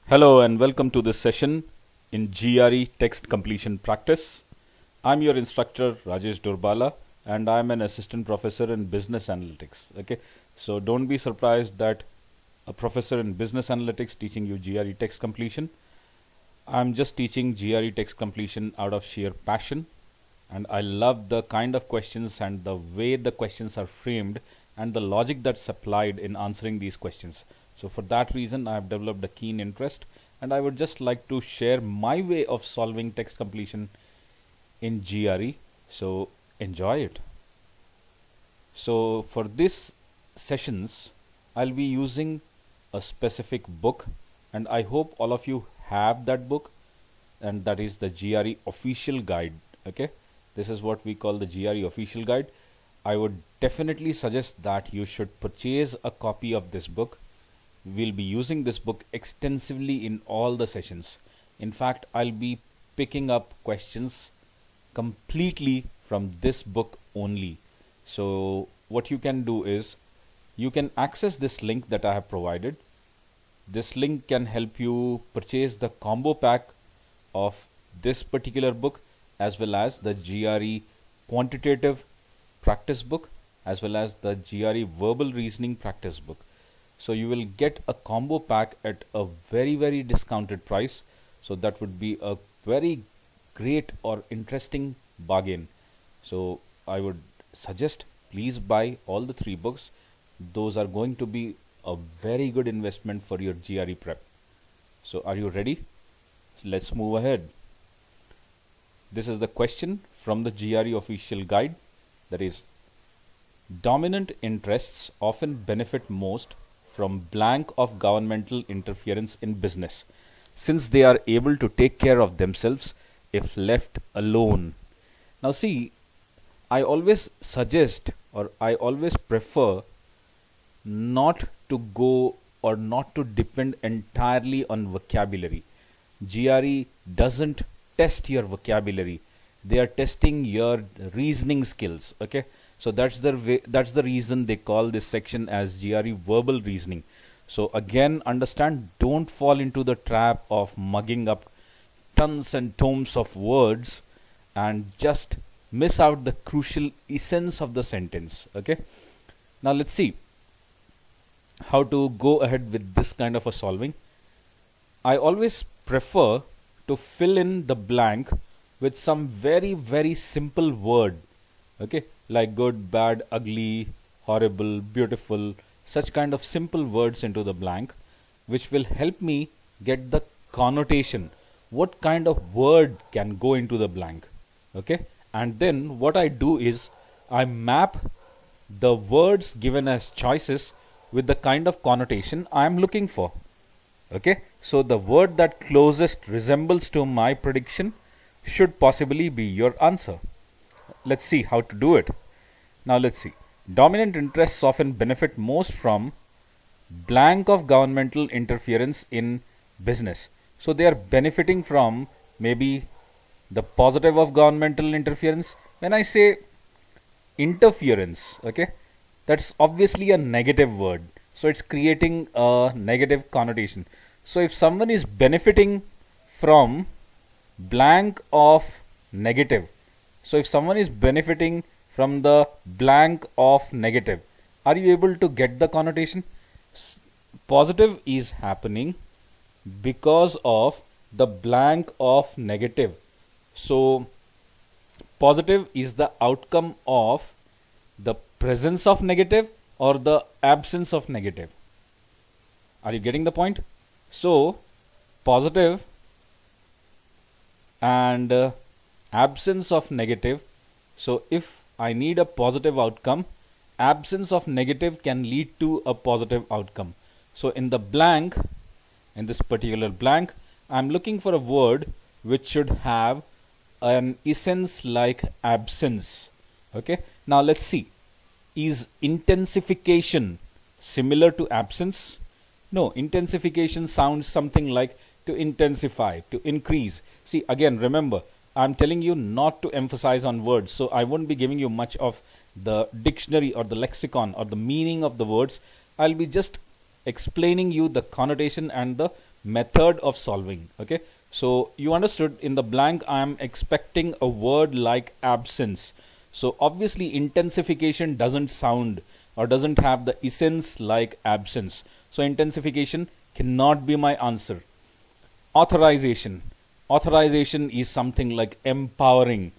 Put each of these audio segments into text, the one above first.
Hello and welcome to this session in GRE Text Completion Practice. I'm your instructor Rajesh Durbala and I'm an assistant professor in business analytics. Okay, so don't be surprised that a professor in business analytics teaching you GRE Text Completion. I'm just teaching GRE Text Completion out of sheer passion, and I love the kind of questions and the way the questions are framed and the logic that's applied in answering these questions. So for that reason, I have developed a keen interest, and I would just like to share my way of solving text completion in GRE. So enjoy it. So for this sessions, I'll be using a specific book, and I hope all of you have that book, and that is the GRE official guide. Okay, this is what we call the GRE official guide. I would definitely suggest that you should purchase a copy of this book. We'll be using this book extensively in all the sessions. In fact, I'll be picking up questions completely from this book only. So what you can do is you can access this link that I have provided. This link can help you purchase the combo pack of this particular book as well as the GRE quantitative practice book as well as the GRE verbal reasoning practice book. So you will get a combo pack at a very discounted price. So that would be a very great or interesting bargain. So I would suggest please buy all the three books. Those are going to be a very good investment for your GRE prep. So are you ready? Let's move ahead. This is the question from the GRE official guide. That is, dominant interests often benefit most from blank of governmental interference in business, since they are able to take care of themselves if left alone. Now see, I always suggest or I always prefer not to go or not to depend entirely on vocabulary. GRE doesn't test your vocabulary. They are testing your reasoning skills. Okay, so that's the reason they call this section as GRE verbal reasoning. So again, understand, don't fall into the trap of mugging up tons and tomes of words and just miss out the crucial essence of the sentence. Okay, now let's see how to go ahead with this kind of a solving. I always prefer to fill in the blank with some very simple word. Okay, like good, bad, ugly, horrible, beautiful, such kind of simple words into the blank, which will help me get the connotation. What kind of word can go into the blank? Okay, and then what I do is I map the words given as choices with the kind of connotation I am looking for. Okay, so the word that closest resembles to my prediction should possibly be your answer. Let's see how to do it. Now let's see. Dominant interests often benefit most from blank of governmental interference in business. So they are benefiting from maybe the positive of governmental interference. When I say interference, okay, that's obviously a negative word. So it's creating a negative connotation. So if someone is benefiting from blank of negative, so if someone is benefiting from the blank of negative, are you able to get the connotation? Positive is happening because of the blank of negative. So positive is the outcome of the presence of negative or the absence of negative. Are you getting the point? So positive and absence of negative. So if I need a positive outcome, absence of negative can lead to a positive outcome. So in the blank, in this particular blank, I'm looking for a word which should have an essence like absence. Okay, now let's see. Is intensification similar to absence? No, intensification sounds something like to intensify, to increase. See, again, remember, I'm telling you not to emphasize on words, so I won't be giving you much of the dictionary or the lexicon or the meaning of the words. I'll be just explaining you the connotation and the method of solving. Okay, so you understood. In the blank I am expecting a word like absence. So obviously intensification doesn't sound or doesn't have the essence like absence. So intensification cannot be my answer. Authorization. Authorization is something like empowering.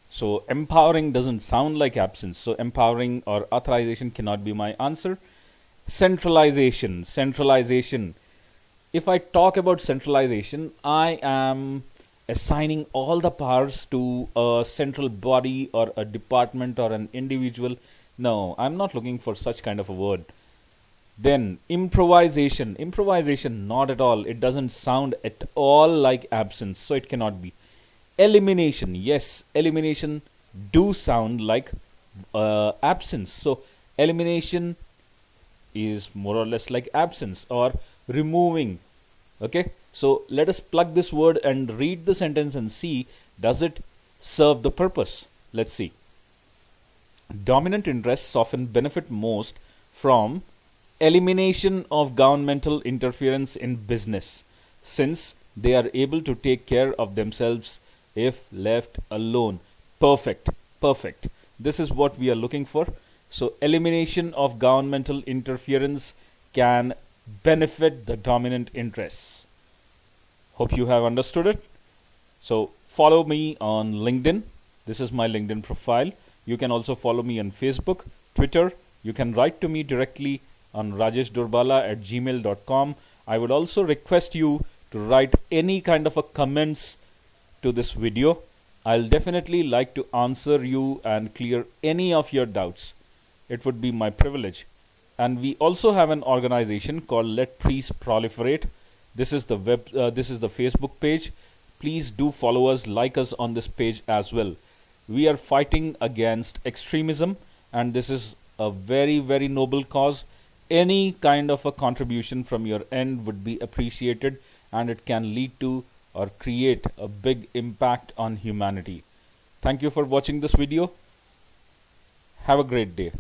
So empowering doesn't sound like absence. So empowering or authorization cannot be my answer. Centralization. Centralization. If I talk about centralization, I am assigning all the powers to a central body or a department or an individual. No, I'm not looking for such kind of a word. Then improvisation. Improvisation, not at all. It doesn't sound at all like absence, so it cannot be. Elimination. Yes, elimination do sound like absence. So elimination is more or less like absence or removing. Okay, so let us plug this word and read the sentence and see, does it serve the purpose? Let's see. Dominant interests often benefit most from elimination of governmental interference in business, since they are able to take care of themselves if left alone. Perfect, perfect. This is what we are looking for. So elimination of governmental interference can benefit the dominant interests. Hope you have understood it. So follow me on LinkedIn. This is my LinkedIn profile. You can also follow me on Facebook, Twitter. You can write to me directly on rajeshdorbala@gmail.com. I would also request you to write any kind of a comments to this video. I'll definitely like to answer you and clear any of your doubts. It would be my privilege. And we also have an organization called Let Trees Proliferate. This is the Facebook page. Please do follow us, like us on this page as well. We are fighting against extremism, and this is a very, very noble cause. Any kind of a contribution from your end would be appreciated, and it can lead to or create a big impact on humanity. Thank you for watching this video. Have a great day.